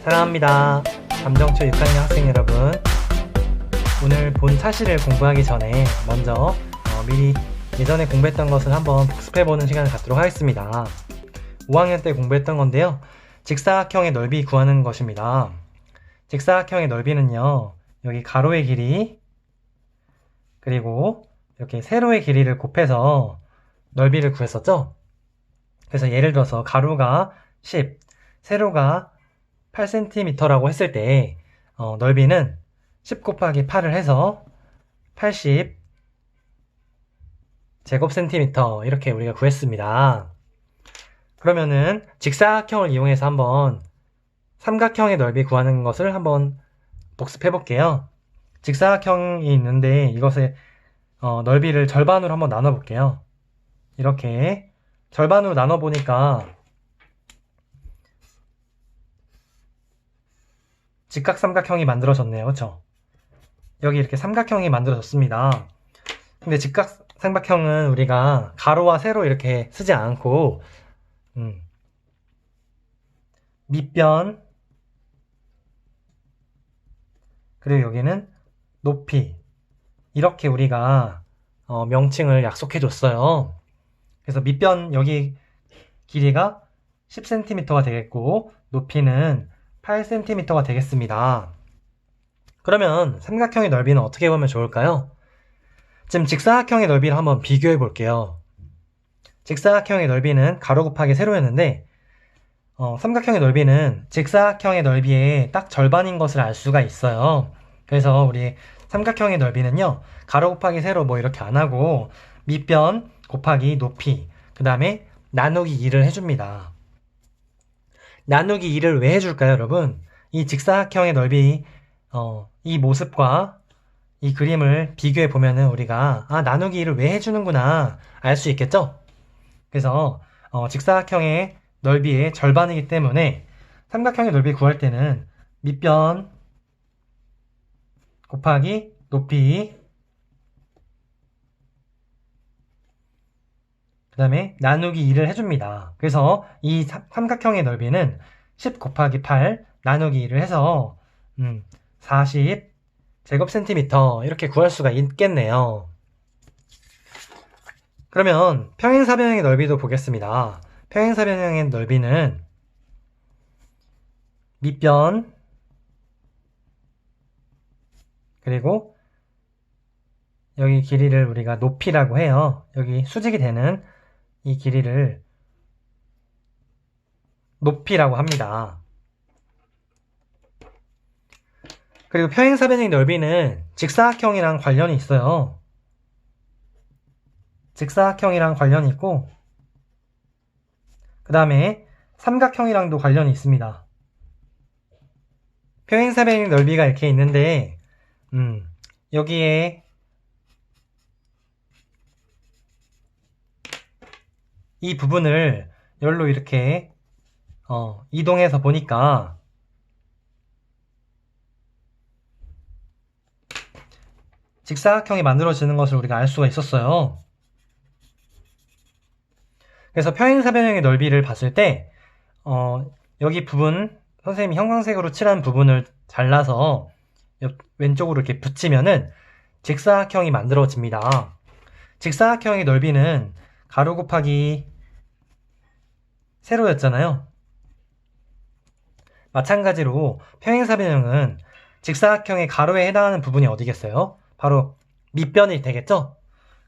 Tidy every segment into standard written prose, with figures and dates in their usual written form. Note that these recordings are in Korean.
사랑합니다. 감정초 6학년 학생 여러분, 오늘 본 차시를 공부하기 전에 먼저 미리 예전에 공부했던 것을 한번 복습해보는 시간을 갖도록 하겠습니다. 5학년 때 공부했던 건데요, 직사각형의 넓이 구하는 것입니다. 직사각형의 넓이는요, 여기 가로의 길이 그리고 이렇게 세로의 길이를 곱해서 넓이를 구했었죠. 그래서 예를 들어서 가로가 10, 세로가 8cm라고 했을 때 넓이는 10 곱하기 8을 해서 80 제곱센티미터 이렇게 우리가 구했습니다. 그러면은 직사각형을 이용해서 한번 삼각형의 넓이 구하는 것을 한번 복습해 볼게요. 직사각형이 있는데 이것의 넓이를 절반으로 한번 나눠 볼게요. 이렇게 절반으로 나눠 보니까 직각삼각형이 만들어졌네요. 그쵸? 여기 이렇게 삼각형이 만들어졌습니다. 근데 직각삼각형은 우리가 가로와 세로 이렇게 쓰지 않고 밑변 그리고 여기는 높이 이렇게 우리가 명칭을 약속해 줬어요. 그래서 밑변 여기 길이가 10cm가 되겠고 높이는 8cm가 되겠습니다. 그러면 삼각형의 넓이는 어떻게 보면 좋을까요? 지금 직사각형의 넓이를 한번 비교해 볼게요. 직사각형의 넓이는 가로 곱하기 세로였는데 삼각형의 넓이는 직사각형의 넓이의 딱 절반인 것을 알 수가 있어요. 그래서 우리 삼각형의 넓이는요, 가로 곱하기 세로 뭐 이렇게 안 하고 밑변 곱하기 높이 그 다음에 나누기 2를 해줍니다. 나누기 2를 왜 해줄까요, 여러분? 이 직사각형의 넓이 이 모습과 이 그림을 비교해 보면은 우리가 나누기 2를 왜 해주는구나 알 수 있겠죠? 그래서 직사각형의 넓이의 절반이기 때문에 삼각형의 넓이 구할 때는 밑변 곱하기 높이 그 다음에 나누기 2를 해줍니다. 그래서 이 삼각형의 넓이는 10 곱하기 8 나누기 2를 해서 40 제곱센티미터 이렇게 구할 수가 있겠네요. 그러면 평행사변형의 넓이도 보겠습니다. 평행사변형의 넓이는 밑변 그리고 여기 길이를 우리가 높이라고 해요. 여기 수직이 되는 이 길이를 높이라고 합니다. 그리고 평행사변형의 넓이는 직사각형이랑 관련이 있어요. 직사각형이랑 관련이 있고 그 다음에 삼각형이랑도 관련이 있습니다. 평행사변형의 넓이가 이렇게 있는데 여기에 이 부분을 열로 이렇게 이동해서 보니까 직사각형이 만들어지는 것을 우리가 알 수가 있었어요. 그래서 평행사변형의 넓이를 봤을 때 여기 부분 선생님이 형광색으로 칠한 부분을 잘라서 왼쪽으로 이렇게 붙이면은 직사각형이 만들어집니다. 직사각형의 넓이는 가로 곱하기 세로였잖아요. 마찬가지로 평행사변형은 직사각형의 가로에 해당하는 부분이 어디겠어요? 바로 밑변이 되겠죠?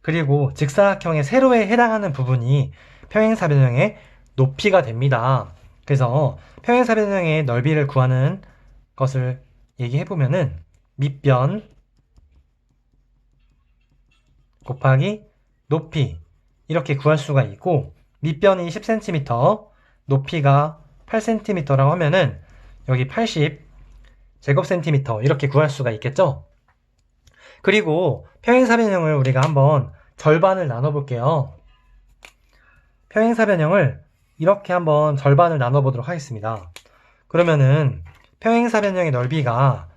그리고 직사각형의 세로에 해당하는 부분이 평행사변형의 높이가 됩니다. 그래서 평행사변형의 넓이를 구하는 것을 얘기해보면은 밑변 곱하기 높이 이렇게 구할 수가 있고 밑변이 10cm, 높이가 8cm라고 하면은 여기 80 제곱센티미터 이렇게 구할 수가 있겠죠? 그리고 평행사변형을 우리가 한번 절반을 나눠 볼게요. 평행사변형을 이렇게 한번 절반을 나눠 보도록 하겠습니다. 그러면은 평행사변형의 넓이가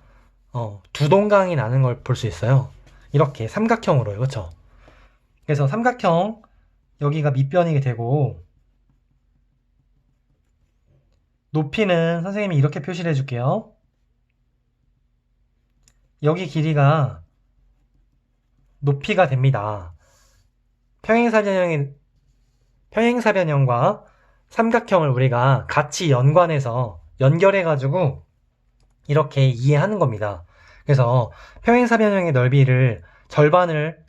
두 동강이 나는 걸 볼 수 있어요. 이렇게 삼각형으로요. 그렇죠? 그래서 삼각형 여기가 밑변이 되고 높이는 선생님이 이렇게 표시를 해줄게요. 여기 길이가 높이가 됩니다. 평행사변형과 삼각형을 우리가 같이 연결해가지고 이렇게 이해하는 겁니다. 그래서 평행사변형의 넓이를 절반을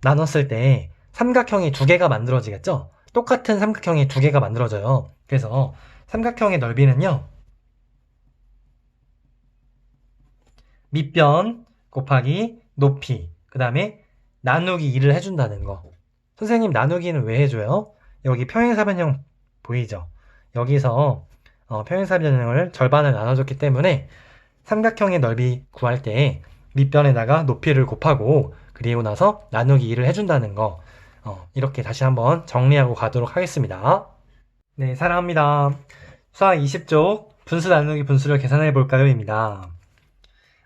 나눴을 때 삼각형이 두 개가 만들어지겠죠? 똑같은 삼각형이 두 개가 만들어져요. 그래서 삼각형의 넓이는요, 밑변 곱하기 높이, 그 다음에 나누기 2를 해준다는 거. 선생님, 나누기는 왜 해줘요? 여기 평행사변형 보이죠? 여기서 평행사변형을 절반을 나눠줬기 때문에 삼각형의 넓이 구할 때 밑변에다가 높이를 곱하고 그리고 나서 나누기 2를 해준다는 거. 이렇게 다시 한번 정리하고 가도록 하겠습니다. 네, 사랑합니다. 수학 20쪽 분수 나누기 분수를 계산해 볼까요? 입니다.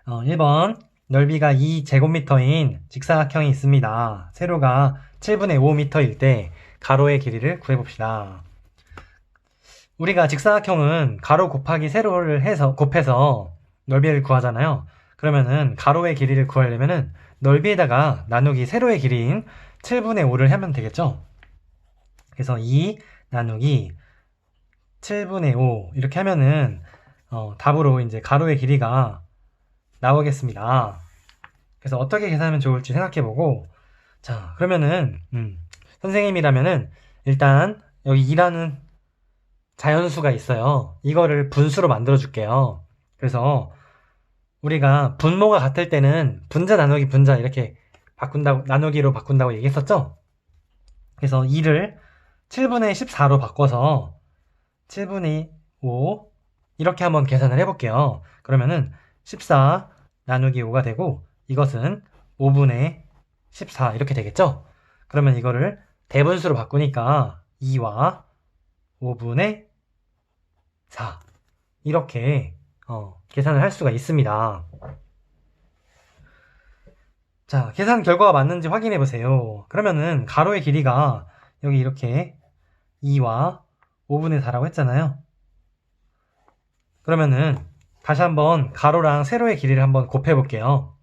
1번 넓이가 2제곱미터인 직사각형이 있습니다. 세로가 7분의 5m일 때 가로의 길이를 구해봅시다. 우리가 직사각형은 가로 곱하기 세로를 곱해서 넓이를 구하잖아요. 그러면은 가로의 길이를 구하려면은 넓이에다가 나누기 세로의 길이인 7분의 5를 하면 되겠죠. 그래서 2 나누기 7분의 5 이렇게 하면은 답으로 이제 가로의 길이가 나오겠습니다. 그래서 어떻게 계산하면 좋을지 생각해보고, 자, 그러면은 선생님이라면은 일단 여기 2라는 자연수가 있어요. 이거를 분수로 만들어 줄게요. 그래서 우리가 분모가 같을 때는 분자 나누기 분자 이렇게 나누기로 바꾼다고 얘기했었죠? 그래서 2를 7분의 14로 바꿔서 7분의 5 이렇게 한번 계산을 해볼게요. 그러면은 14 나누기 5가 되고 이것은 5분의 14 이렇게 되겠죠? 그러면 이거를 대분수로 바꾸니까 2와 5분의 4 이렇게 계산을 할 수가 있습니다. 자, 계산 결과가 맞는지 확인해 보세요. 그러면은 가로의 길이가 여기 이렇게 2와 5분의 4라고 했잖아요. 그러면은 다시 한번 가로랑 세로의 길이를 한번 곱해 볼게요.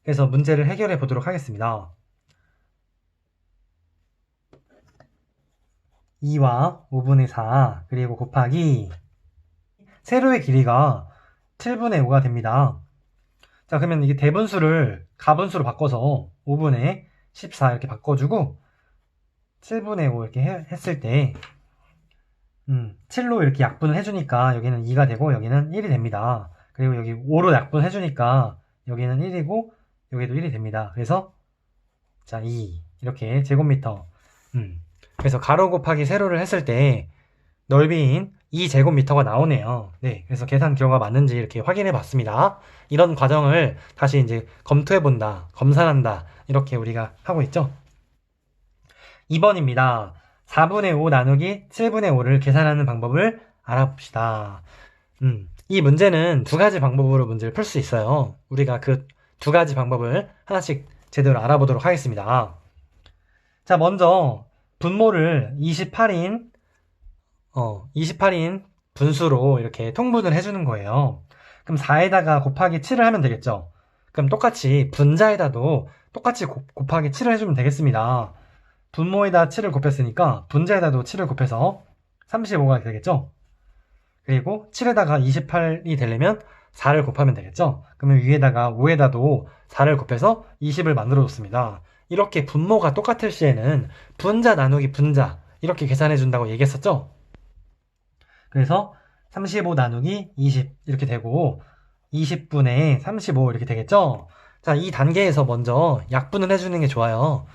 그래서 문제를 해결해 보도록 하겠습니다. 2와 5분의 4 그리고 곱하기 세로의 길이가 7분의 5가 됩니다. 자, 그러면 이게 대분수를 가분수로 바꿔서 5분의 14 이렇게 바꿔주고 7분의 5 이렇게 했을 때 7로 이렇게 약분을 해주니까 여기는 2가 되고 여기는 1이 됩니다. 그리고 여기 5로 약분을 해주니까 여기는 1이고 여기도 1이 됩니다. 그래서 자, 2 이렇게 제곱미터 그래서 가로 곱하기 세로를 했을 때 넓이인 2제곱미터가 나오네요. 네, 그래서 계산 결과가 맞는지 이렇게 확인해 봤습니다. 이런 과정을 다시 이제 검토해 본다, 검산한다 이렇게 우리가 하고 있죠. 2번입니다. 4분의 5 나누기 7분의 5를 계산하는 방법을 알아봅시다. 이 문제는 두 가지 방법으로 문제를 풀 수 있어요. 우리가 그 두 가지 방법을 하나씩 제대로 알아보도록 하겠습니다. 자, 먼저 분모를 28인 분수로 이렇게 통분을 해주는 거예요. 그럼 4에다가 곱하기 7을 하면 되겠죠. 그럼 똑같이 분자에다도 똑같이 곱하기 7을 해주면 되겠습니다. 분모에다 7을 곱했으니까 분자에다도 7을 곱해서 35가 되겠죠. 그리고 7에다가 28이 되려면 4를 곱하면 되겠죠. 그러면 위에다가 5에다도 4를 곱해서 20을 만들어 줬습니다. 이렇게 분모가 똑같을 시에는 분자 나누기 분자 이렇게 계산해 준다고 얘기했었죠. 그래서 35 나누기 20 이렇게 되고 20분의 35 이렇게 되겠죠. 자, 이 단계에서 먼저 약분을 해주는 게 좋아요.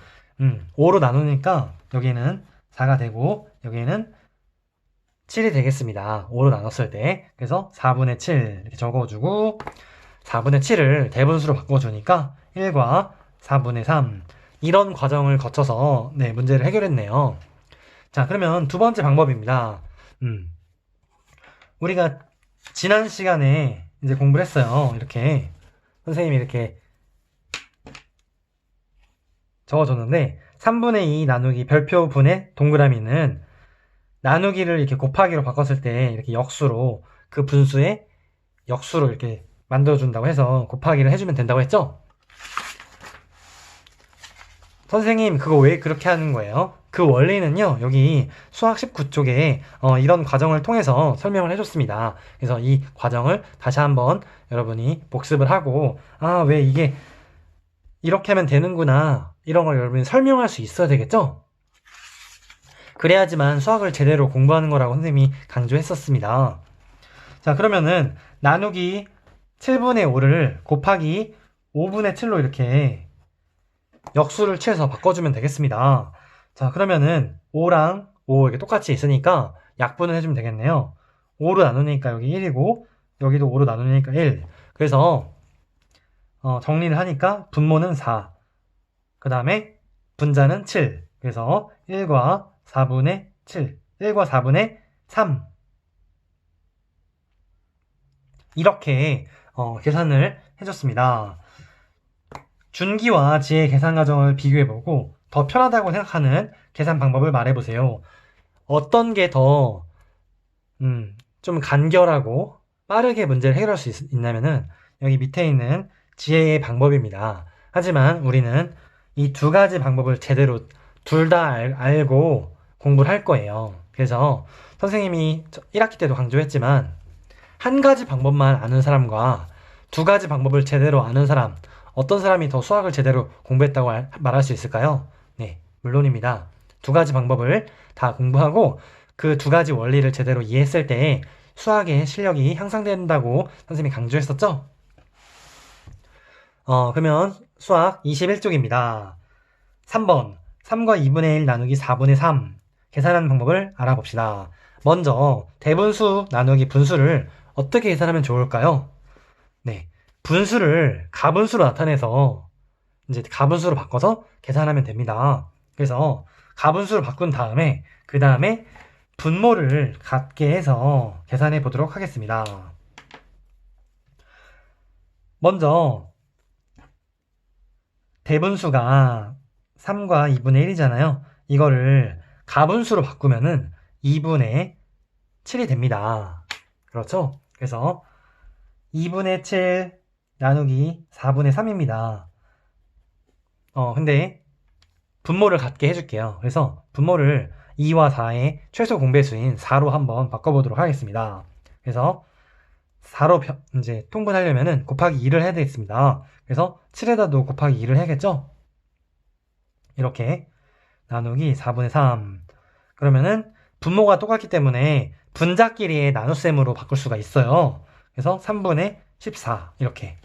5로 나누니까 여기는 4가 되고 여기는 7이 되겠습니다. 5로 나눴을 때. 그래서 4분의 7 이렇게 적어주고 4분의 7을 대분수로 바꿔주니까 1과 4분의 3 이런 과정을 거쳐서 네, 문제를 해결했네요. 자, 그러면 두 번째 방법입니다. 우리가 지난 시간에 이제 공부를 했어요. 이렇게 선생님이 이렇게 적어줬는데 3분의 2 나누기 별표 분의 동그라미는 나누기를 이렇게 곱하기로 바꿨을 때 이렇게 역수로 그 분수의 역수로 이렇게 만들어준다고 해서 곱하기를 해주면 된다고 했죠? 선생님, 그거 왜 그렇게 하는 거예요? 그 원리는요, 여기 수학 19쪽에 이런 과정을 통해서 설명을 해줬습니다. 그래서 이 과정을 다시 한번 여러분이 복습을 하고, 아, 왜 이게 이렇게 하면 되는구나. 이런 걸 여러분이 설명할 수 있어야 되겠죠? 그래야지만 수학을 제대로 공부하는 거라고 선생님이 강조했었습니다. 자, 그러면은 나누기 7분의 5를 곱하기 5분의 7로 이렇게 역수를 취해서 바꿔주면 되겠습니다. 자, 그러면은 5랑 5 이렇게 똑같이 있으니까 약분을 해주면 되겠네요. 5로 나누니까 여기 1이고 여기도 5로 나누니까 1. 그래서 정리를 하니까 분모는 4. 그 다음에 분자는 7. 그래서 1과 4분의 7. 1과 4분의 3. 이렇게 계산을 해줬습니다. 준기와 지혜 계산 과정을 비교해보고 더 편하다고 생각하는 계산 방법을 말해보세요. 어떤 게 더 좀 간결하고 빠르게 문제를 해결할 수 있냐면은 여기 밑에 있는 지혜의 방법입니다. 하지만 우리는 이 두 가지 방법을 제대로 둘 다 알고 공부를 할 거예요. 그래서 선생님이 1학기 때도 강조했지만 한 가지 방법만 아는 사람과 두 가지 방법을 제대로 아는 사람, 어떤 사람이 더 수학을 제대로 공부했다고 말할 수 있을까요? 네, 물론입니다. 두 가지 방법을 다 공부하고 그 두 가지 원리를 제대로 이해했을 때 수학의 실력이 향상된다고 선생님이 강조했었죠? 그러면 수학 21쪽입니다. 3번 3과 2분의 1 나누기 4분의 3 계산하는 방법을 알아봅시다. 먼저 대분수 나누기 분수를 어떻게 계산하면 좋을까요? 네, 분수를 가분수로 나타내서 이제 가분수로 바꿔서 계산하면 됩니다. 그래서 가분수로 바꾼 다음에 그 다음에 분모를 같게 해서 계산해 보도록 하겠습니다. 먼저 대분수가 3과 2분의 1이잖아요. 이거를 가분수로 바꾸면은 2분의 7이 됩니다. 그렇죠? 그래서 2분의 7 나누기 4분의 3입니다. 근데 분모를 같게 해줄게요. 그래서 분모를 2와 4의 최소 공배수인 4로 한번 바꿔보도록 하겠습니다. 그래서 4로 이제 통분하려면은 곱하기 2를 해야 되겠습니다. 그래서 7에다도 곱하기 2를 해야겠죠? 이렇게 나누기 4분의 3. 그러면은 분모가 똑같기 때문에 분자끼리의 나눗셈으로 바꿀 수가 있어요. 그래서 3분의 14 이렇게.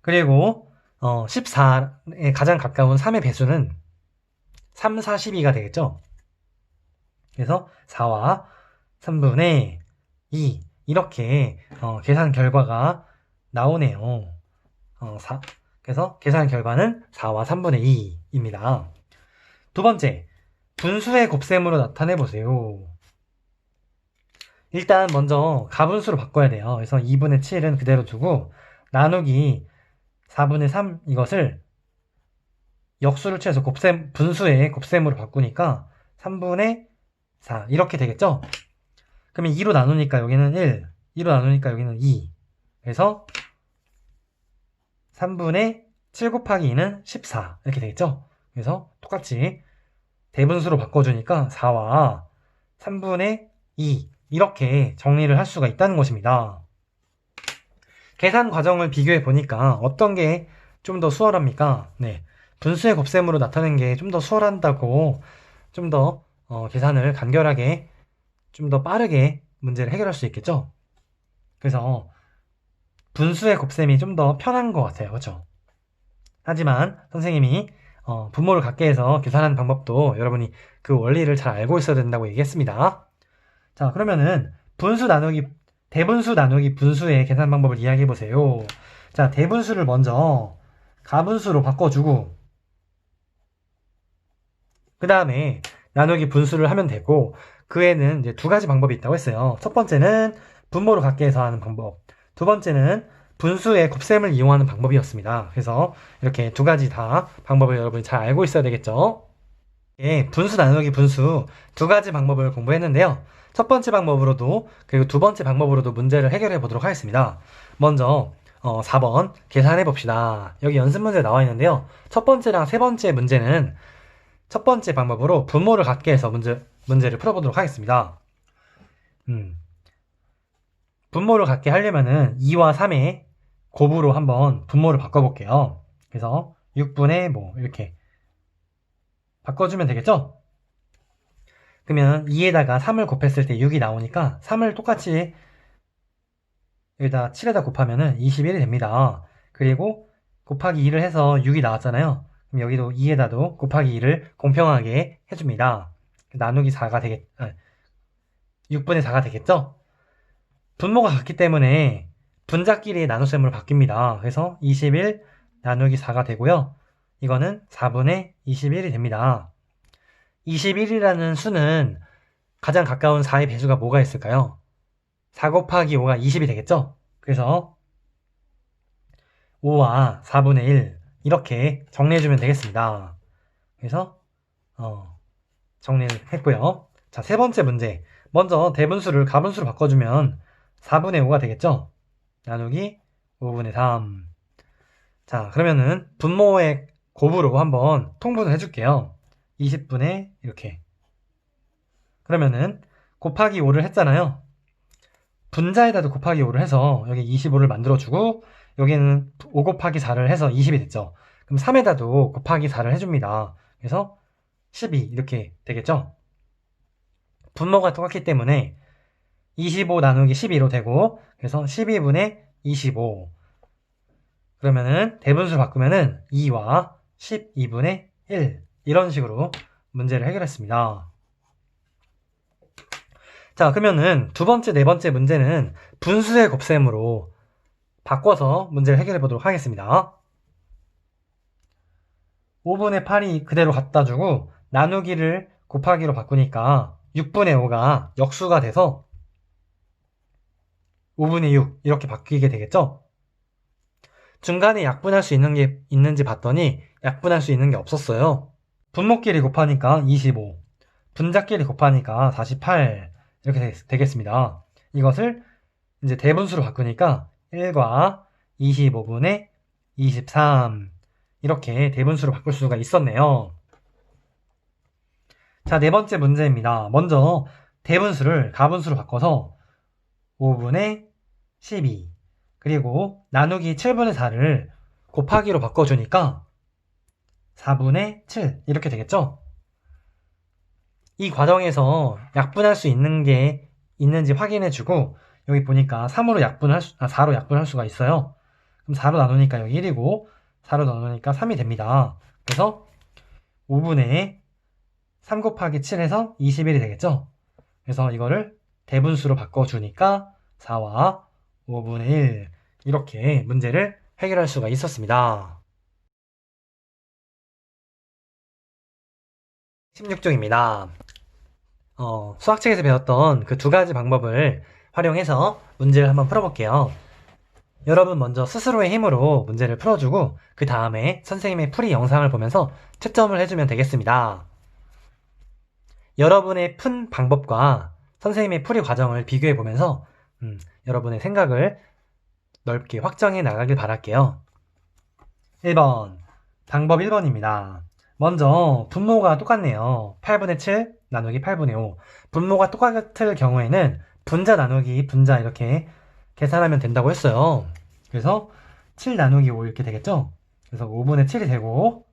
그리고 14에 가장 가까운 3의 배수는 3, 4, 12가 되겠죠? 그래서 4와 3분의 2 이렇게 계산 결과가 나오네요. 그래서 계산 결과는 4와 3분의 2입니다. 두 번째, 분수의 곱셈으로 나타내 보세요. 일단 먼저 가분수로 바꿔야 돼요. 그래서 2분의 7은 그대로 두고 나누기 4분의 3 이것을 역수를 취해서 분수의 곱셈으로 바꾸니까 3분의 4 이렇게 되겠죠? 그러면 2로 나누니까 여기는 1, 2로 나누니까 여기는 2. 그래서 3분의 7 곱하기 2는 14 이렇게 되겠죠? 그래서 똑같이 대분수로 바꿔주니까 4와 3분의 2 이렇게 정리를 할 수가 있다는 것입니다. 계산 과정을 비교해 보니까 어떤 게 좀 더 수월합니까? 네, 분수의 곱셈으로 나타낸 게 좀 더 수월한다고 좀 더 계산을 간결하게 좀 더 빠르게 문제를 해결할 수 있겠죠? 그래서 분수의 곱셈이 좀 더 편한 것 같아요. 그렇죠? 하지만 선생님이 분모를 갖게 해서 계산하는 방법도 여러분이 그 원리를 잘 알고 있어야 된다고 얘기했습니다. 자, 그러면은 대분수 나누기 분수의 계산 방법을 이야기해 보세요. 자, 대분수를 먼저 가분수로 바꿔주고 그 다음에 나누기 분수를 하면 되고 그 외에는 이제 두 가지 방법이 있다고 했어요. 첫 번째는 분모를 갖게 해서 하는 방법, 두 번째는 분수의 곱셈을 이용하는 방법이었습니다. 그래서 이렇게 두 가지 다 방법을 여러분이 잘 알고 있어야 되겠죠. 예, 분수 나누기 분수 두 가지 방법을 공부했는데요. 첫 번째 방법으로도 그리고 두 번째 방법으로도 문제를 해결해 보도록 하겠습니다. 먼저 4번 계산해 봅시다. 여기 연습 문제 나와 있는데요. 첫 번째랑 세 번째 문제는 첫 번째 방법으로 분모를 갖게 해서 문제를 풀어보도록 하겠습니다. 분모를 갖게 하려면은 2와 3의 곱으로 한번 분모를 바꿔볼게요. 그래서 6분의 뭐 이렇게 바꿔주면 되겠죠? 그러면 2에다가 3을 곱했을 때 6이 나오니까 3을 똑같이 여기다 7에다 곱하면은 21이 됩니다. 그리고 곱하기 2를 해서 6이 나왔잖아요. 그럼 여기도 2에다도 곱하기 2를 공평하게 해줍니다. 나누기 4가 6분의 4가 되겠죠? 분모가 같기 때문에 분자끼리의 나눗셈으로 바뀝니다. 그래서 21 나누기 4가 되고요. 이거는 4분의 21이 됩니다. 21이라는 수는 가장 가까운 4의 배수가 뭐가 있을까요? 4 곱하기 5가 20이 되겠죠? 그래서 5와 4분의 1 이렇게 정리해주면 되겠습니다. 그래서 정리를 했고요. 자, 세 번째 문제. 먼저 대분수를 가분수로 바꿔주면 4분의 5가 되겠죠? 나누기 5분의 3. 자, 그러면은 분모의 곱으로 한번 통분을 해줄게요. 20분의 이렇게. 그러면은 곱하기 5를 했잖아요. 분자에다도 곱하기 5를 해서 여기 25를 만들어주고 여기는 5 곱하기 4를 해서 20이 됐죠. 그럼 3에다도 곱하기 4를 해줍니다. 그래서 12 이렇게 되겠죠. 분모가 똑같기 때문에 25 나누기 12로 되고 그래서 12분의 25 그러면은 대분수를 바꾸면은 2와 12분의 1 이런 식으로 문제를 해결했습니다. 자, 그러면은 두 번째, 네 번째 문제는 분수의 곱셈으로 바꿔서 문제를 해결해 보도록 하겠습니다. 5분의 8이 그대로 갖다 주고 나누기를 곱하기로 바꾸니까 6분의 5가 역수가 돼서 5분의 6 이렇게 바뀌게 되겠죠? 중간에 약분할 수 있는 게 있는지 봤더니 약분할 수 있는 게 없었어요. 분모끼리 곱하니까 25, 분자끼리 곱하니까 48 이렇게 되겠습니다. 이것을 이제 대분수로 바꾸니까 1과 25분의 23 이렇게 대분수로 바꿀 수가 있었네요. 자, 네 번째 문제입니다. 먼저 대분수를 가분수로 바꿔서 5분의 12 그리고 나누기 7분의 4를 곱하기로 바꿔주니까 4분의 7 이렇게 되겠죠? 이 과정에서 약분할 수 있는 게 있는지 확인해주고 여기 보니까 3으로 4로 약분할 수가 있어요. 그럼 4로 나누니까 여기 1이고 4로 나누니까 3이 됩니다. 그래서 5분의 3 곱하기 7해서 21이 되겠죠? 그래서 이거를 대분수로 바꿔주니까 4와 5분의 1 이렇게 문제를 해결할 수가 있었습니다. 16쪽입니다. 수학책에서 배웠던 그 두 가지 방법을 활용해서 문제를 한번 풀어볼게요. 여러분 먼저 스스로의 힘으로 문제를 풀어주고 그 다음에 선생님의 풀이 영상을 보면서 채점을 해주면 되겠습니다. 여러분의 푼 방법과 선생님의 풀이 과정을 비교해 보면서 여러분의 생각을 넓게 확장해 나가길 바랄게요. 1번 방법 1번입니다. 먼저 분모가 똑같네요. 8분의 7 나누기 8분의 5 분모가 똑같을 경우에는 분자 나누기 분자 이렇게 계산하면 된다고 했어요. 그래서 7 나누기 5 이렇게 되겠죠? 그래서 5분의 7이 되고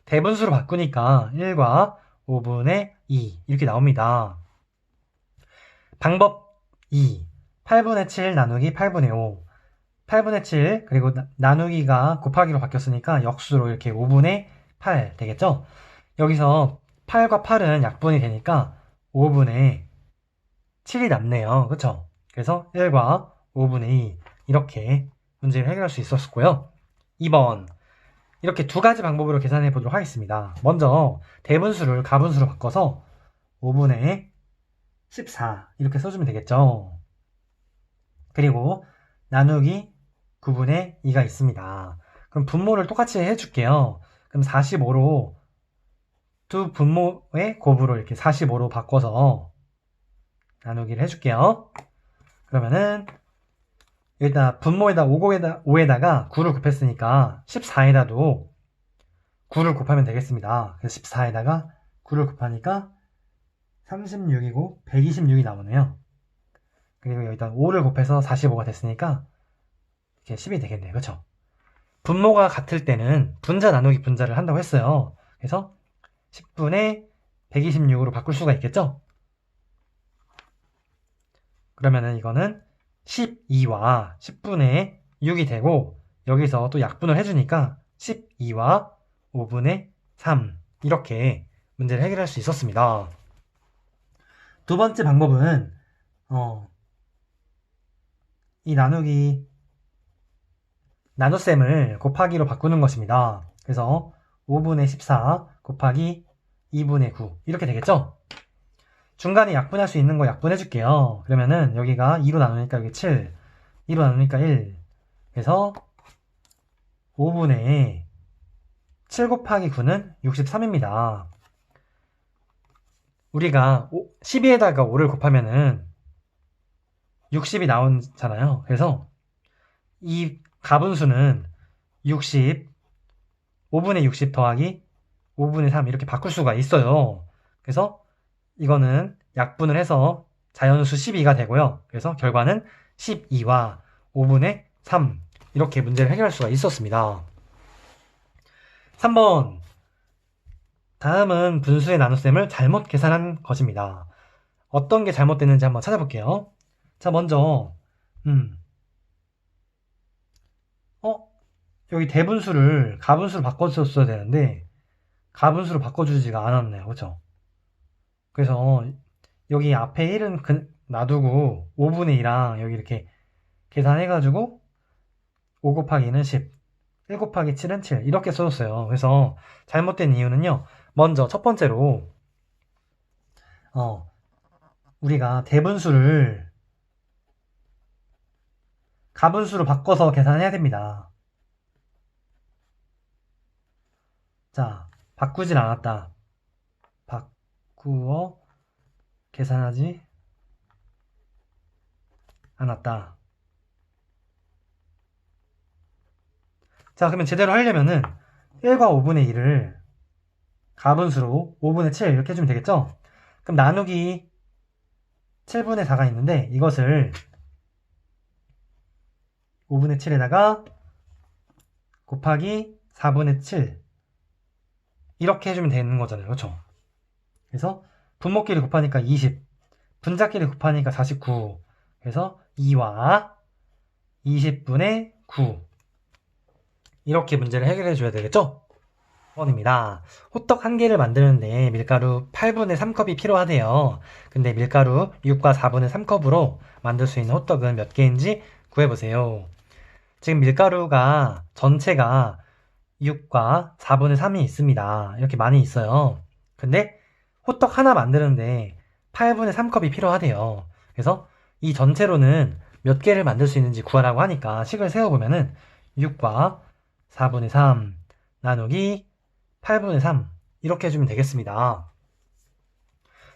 대분수로 바꾸니까 1과 5분의 2 이렇게 나옵니다. 방법 2 8분의 7 나누기 8분의 5 8분의 7 그리고 나누기가 곱하기로 바뀌었으니까 역수로 이렇게 5분의 8 되겠죠? 여기서 8과 8은 약분이 되니까 5분의 7이 남네요. 그쵸? 그래서 1과 5분의 2 이렇게 문제를 해결할 수 있었고요. 2번 이렇게 두 가지 방법으로 계산해 보도록 하겠습니다. 먼저 대분수를 가분수로 바꿔서 5분의 14 이렇게 써주면 되겠죠. 그리고 나누기 9분의 2가 있습니다. 그럼 분모를 똑같이 해줄게요. 그럼 45로 두 분모의 곱으로 이렇게 45로 바꿔서 나누기를 해줄게요. 그러면은 일단 분모에다 5에다가 9를 곱했으니까 14에다도 9를 곱하면 되겠습니다. 그래서 14에다가 9를 곱하니까 36이고 126이 나오네요. 그리고 여기다 5를 곱해서 45가 됐으니까 이렇게 10이 되겠네요. 그렇죠? 분모가 같을 때는 분자 나누기 분자를 한다고 했어요. 그래서 10분의 126으로 바꿀 수가 있겠죠? 그러면은 이거는 12와 10분의 6이 되고 여기서 또 약분을 해주니까 12와 5분의 3 이렇게 문제를 해결할 수 있었습니다. 두 번째 방법은 이 나눗셈을 곱하기로 바꾸는 것입니다. 그래서 5분의 14 곱하기 2분의 9 이렇게 되겠죠? 중간에 약분할 수 있는 거 약분해 줄게요. 그러면은 여기가 2로 나누니까 여기 7, 2로 나누니까 1. 그래서 5분의 7 곱하기 9는 63입니다. 우리가 12에다가 5를 곱하면은 60이 나오잖아요. 그래서 이 가분수는 60, 5분의 60 더하기 5분의 3 이렇게 바꿀 수가 있어요. 그래서 이거는 약분을 해서 자연수 12가 되고요. 그래서 결과는 12와 5분의 3 이렇게 문제를 해결할 수가 있었습니다. 3번 다음은 분수의 나눗셈을 잘못 계산한 것입니다. 어떤 게 잘못됐는지 한번 찾아볼게요. 자, 먼저 여기 대분수를 가분수로 바꿔줬어야 되는데 가분수로 바꿔주지가 않았네요. 그렇죠? 그래서 여기 앞에 1은 놔두고 5분의 2랑 여기 이렇게 계산해가지고 5 곱하기 2는 10, 1 곱하기 7은 7 이렇게 써줬어요. 그래서 잘못된 이유는요. 먼저 첫 번째로 우리가 대분수를 가분수로 바꿔서 계산해야 됩니다. 자, 바꾸질 않았다. 바꾸어 계산하지 않았다. 자, 그러면 제대로 하려면은 1과 5분의 2를 가분수로 5분의 7 이렇게 해주면 되겠죠? 그럼 나누기 7분의 4가 있는데 이것을 5분의 7에다가 곱하기 4분의 7 이렇게 해주면 되는 거잖아요. 그렇죠? 그래서 분모끼리 곱하니까 20, 분자끼리 곱하니까 49. 그래서 2와 20분의 9 이렇게 문제를 해결해 줘야 되겠죠? 1번입니다. 호떡 1개를 만드는데 밀가루 8분의 3컵이 필요하대요. 근데 밀가루 6과 4분의 3컵으로 만들 수 있는 호떡은 몇 개인지 구해보세요. 지금 밀가루가 전체가 6과 4분의 3이 있습니다. 이렇게 많이 있어요. 근데 호떡 하나 만드는데 8분의 3컵이 필요하대요. 그래서 이 전체로는 몇 개를 만들 수 있는지 구하라고 하니까 식을 세워보면은 6과 4분의 3 나누기 8분의 3 이렇게 해주면 되겠습니다.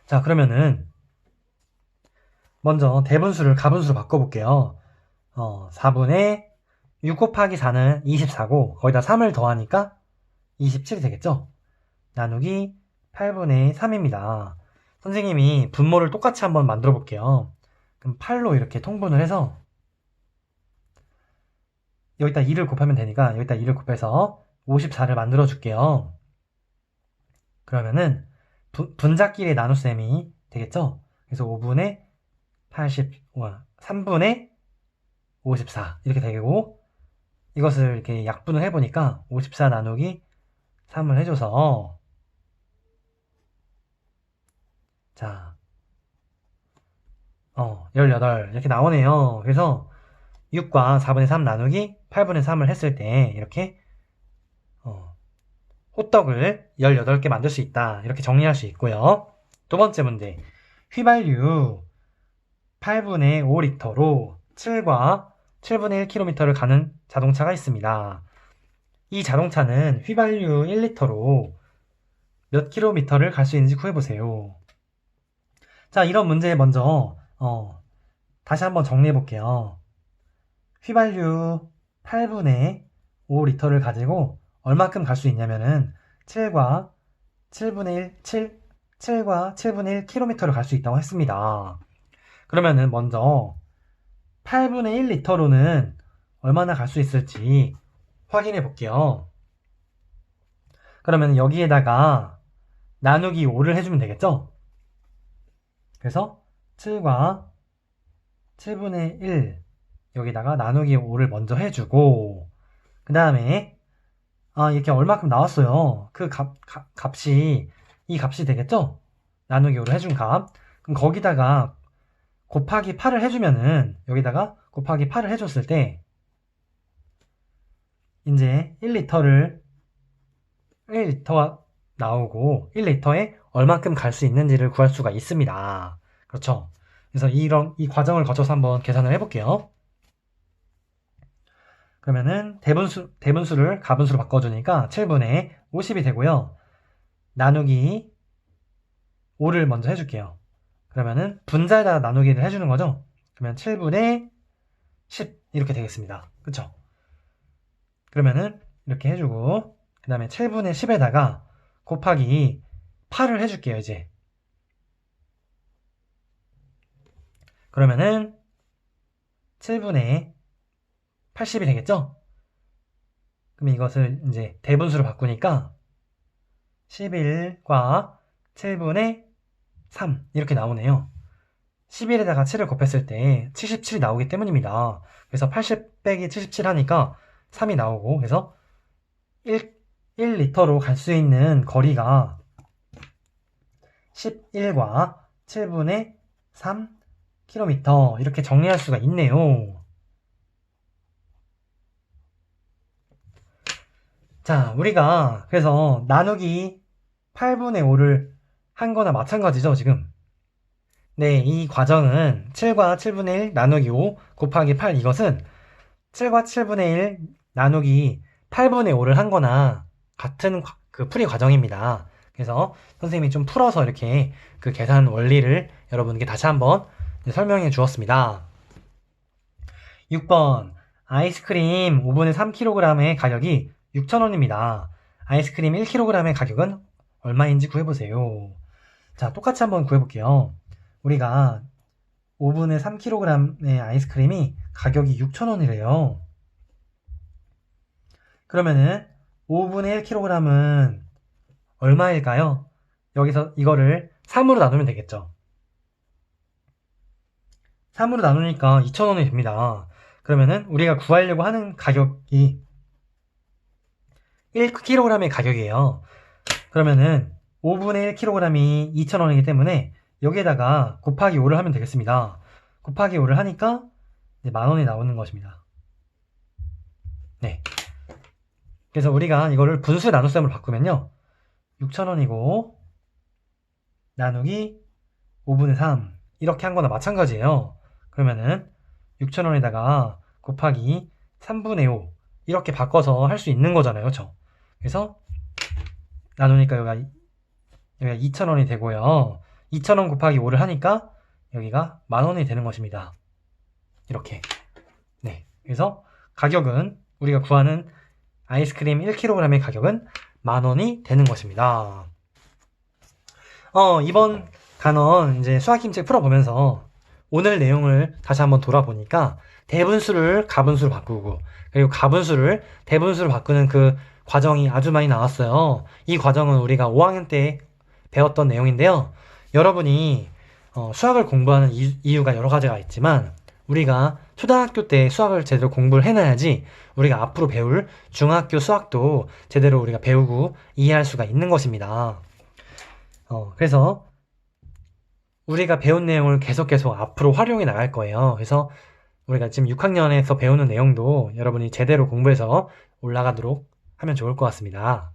자, 그러면은 먼저 대분수를 가분수로 바꿔볼게요. 4분의 6 곱하기 4는 24고 거기다 3을 더하니까 27이 되겠죠? 나누기 8분의 3입니다. 선생님이 분모를 똑같이 한번 만들어 볼게요. 그럼 8로 이렇게 통분을 해서 여기다 2를 곱하면 되니까 여기다 2를 곱해서 54를 만들어 줄게요. 그러면은 분자끼리 나눗셈이 되겠죠? 그래서 5분의 3분의 54 이렇게 되고 이것을 이렇게 약분을 해보니까 54 나누기 3을 해줘서 자 18 이렇게 나오네요. 그래서 6과 4분의 3 나누기 8분의 3을 했을 때 이렇게 호떡을 18개 만들 수 있다. 이렇게 정리할 수 있고요. 두 번째 문제. 휘발유 8분의 5리터로 7과 7분의 1km를 가는 자동차가 있습니다. 이 자동차는 휘발유 1리터로 몇 킬로미터를 갈 수 있는지 구해보세요. 자, 이런 문제 먼저 다시 한번 정리해 볼게요. 휘발유 8분의 5리터를 가지고 얼마큼 갈 수 있냐면은 7과 7분의 1, 7과 7분의 1km를 갈 수 있다고 했습니다. 그러면은 먼저 8분의 1리터로는 얼마나 갈 수 있을지 확인해 볼게요. 그러면 여기에다가 나누기 5를 해주면 되겠죠? 그래서 7과 7분의 1 여기다가 나누기 5를 먼저 해주고 그 다음에 이렇게 얼마큼 나왔어요. 그 값이 이 값이 되겠죠? 나누기 5를 해준 값. 그럼 거기다가 곱하기 8을 해주면은 여기다가 곱하기 8을 해줬을 때 이제 1리터가 나오고 1리터에 얼만큼 갈 수 있는지를 구할 수가 있습니다. 그렇죠? 그래서 이 과정을 거쳐서 한번 계산을 해볼게요. 그러면은 대분수를 가분수로 바꿔주니까 7분의 50이 되고요. 나누기 5를 먼저 해줄게요. 그러면은 분자에다가 나누기를 해주는 거죠. 그러면 7분의 10 이렇게 되겠습니다. 그쵸? 그러면은 이렇게 해주고 그 다음에 7분의 10에다가 곱하기 8을 해줄게요. 이제 그러면은 7분의 80이 되겠죠? 그럼 이것을 이제 대분수로 바꾸니까 11과 7분의 3 이렇게 나오네요. 11에다가 7을 곱했을 때 77이 나오기 때문입니다. 그래서 80 빼기 77 하니까 3이 나오고 그래서 1리터로 갈 수 있는 거리가 11과 7분의 3km 이렇게 정리할 수가 있네요. 자, 우리가 그래서 나누기 8분의 5를 한 거나 마찬가지죠, 지금. 네, 이 과정은 7과 7분의 1 나누기 5 곱하기 8 이것은 7과 7분의 1 나누기 8분의 5를 한 거나 같은 그 풀이 과정입니다. 그래서 선생님이 좀 풀어서 이렇게 그 계산 원리를 여러분께 다시 한번 설명해 주었습니다. 6번 아이스크림 5분의 3kg의 가격이 6,000원입니다. 아이스크림 1kg의 가격은 얼마인지 구해보세요. 자, 똑같이 한번 구해볼게요. 우리가 5분의 3kg의 아이스크림이 가격이 6,000원이래요. 그러면은 5분의 1kg은 얼마일까요? 여기서 이거를 3으로 나누면 되겠죠. 3으로 나누니까 2,000원이 됩니다. 그러면은 우리가 구하려고 하는 가격이 1kg의 가격이에요. 그러면은 5분의 1kg이 2,000원이기 때문에 여기에다가 곱하기 5를 하면 되겠습니다. 곱하기 5를 하니까 이제 만원이 나오는 것입니다. 네. 그래서 우리가 이거를 분수의 나눗셈으로 바꾸면요. 6,000원이고 나누기 5분의 3 이렇게 한 거나 마찬가지예요. 그러면은 6,000원에다가 곱하기 3분의 5 이렇게 바꿔서 할 수 있는 거잖아요. 그렇죠? 그래서 나누니까 여기가 2,000원이 되고요. 2,000원 곱하기 5를 하니까 여기가 만원이 되는 것입니다. 이렇게. 네. 그래서 가격은 우리가 구하는 아이스크림 1kg의 가격은 만원이 되는 것입니다. 이번 단원 이제 수학힘책 풀어보면서 오늘 내용을 다시 한번 돌아보니까 대분수를 가분수로 바꾸고 그리고 가분수를 대분수로 바꾸는 그 과정이 아주 많이 나왔어요. 이 과정은 우리가 5학년 때 배웠던 내용인데요. 여러분이 수학을 공부하는 이유가 여러 가지가 있지만 우리가 초등학교 때 수학을 제대로 공부를 해놔야지 우리가 앞으로 배울 중학교 수학도 제대로 우리가 배우고 이해할 수가 있는 것입니다. 그래서 우리가 배운 내용을 계속 앞으로 활용해 나갈 거예요. 그래서 우리가 지금 6학년에서 배우는 내용도 여러분이 제대로 공부해서 올라가도록 하면 좋을 것 같습니다.